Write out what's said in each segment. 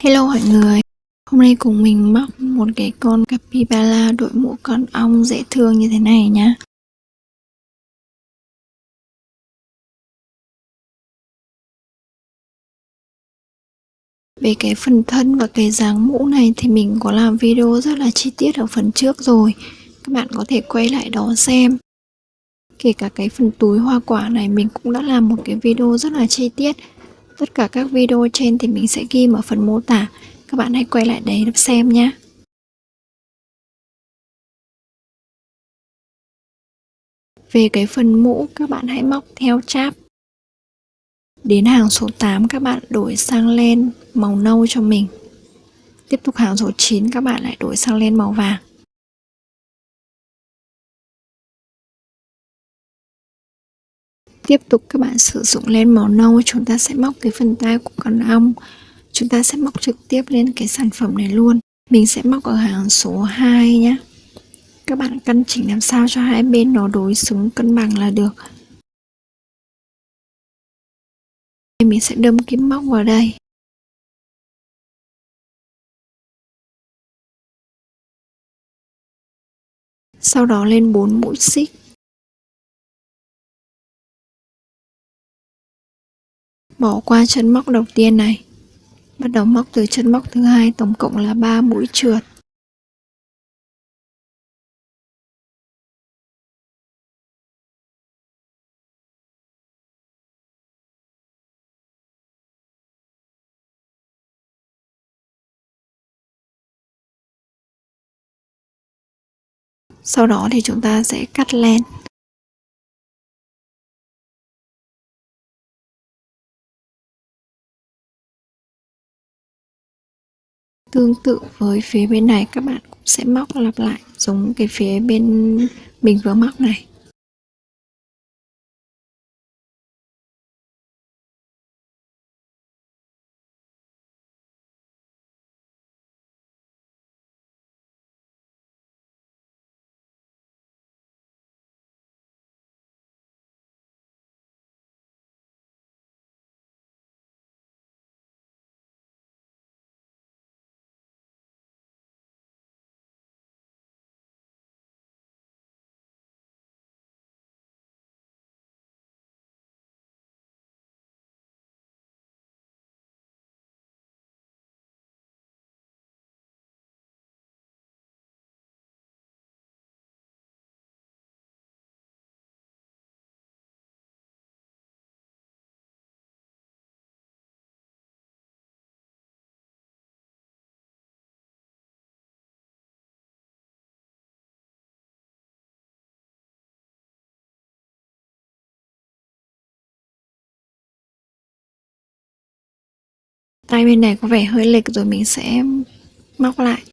Hello mọi người, hôm nay cùng mình móc một cái con capybara đội mũ con ong dễ thương như thế này nhá. Về cái phần thân và cái dáng mũ này thì mình có làm video rất là chi tiết ở phần trước rồi, các bạn có thể quay lại đó xem. Kể cả cái phần túi hoa quả này mình cũng đã làm một cái video rất là chi tiết. Tất cả các video trên thì mình sẽ ghi ở phần mô tả, các bạn hãy quay lại đấy xem nhé. Về cái phần mũ các bạn hãy móc theo cháp. Đến hàng số 8 các bạn đổi sang len màu nâu cho mình. Tiếp tục hàng số 9 các bạn lại đổi sang len màu vàng. Tiếp tục các bạn sử dụng len màu nâu, chúng ta sẽ móc cái phần tai của con ong. Chúng ta sẽ móc trực tiếp lên cái sản phẩm này luôn. Mình sẽ móc ở hàng số 2 nhé. Các bạn căn chỉnh làm sao cho hai bên nó đối xứng cân bằng là được. Mình sẽ đâm kim móc vào đây. Sau đó lên 4 mũi xích. Bỏ qua chân móc đầu tiên này. Bắt đầu móc từ chân móc thứ hai, tổng cộng là 3 mũi trượt. Sau đó thì chúng ta sẽ cắt len. Tương tự với phía bên này các bạn cũng sẽ móc lặp lại giống cái phía bên mình vừa móc này. Tay bên này có vẻ hơi lệch rồi, mình sẽ móc lại.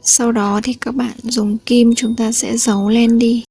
Sau đó thì các bạn dùng kim chúng ta sẽ giấu len đi.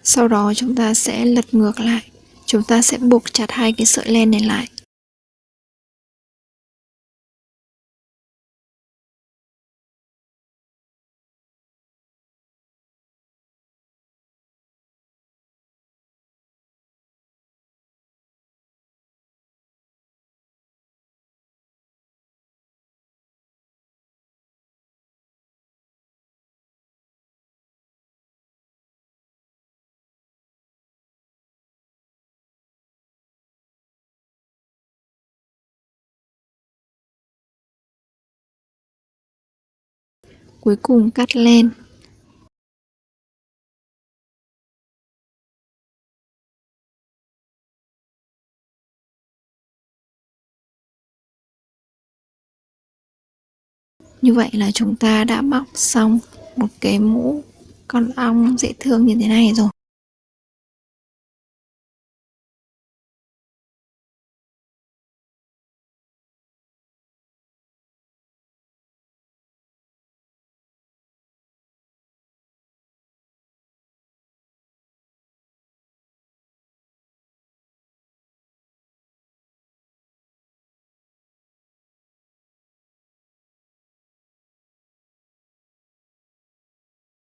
Sau đó chúng ta sẽ lật ngược lại. Chúng ta sẽ buộc chặt hai cái sợi len này lại. Cuối cùng cắt len. Như vậy là chúng ta đã móc xong một cái mũ con ong dễ thương như thế này rồi.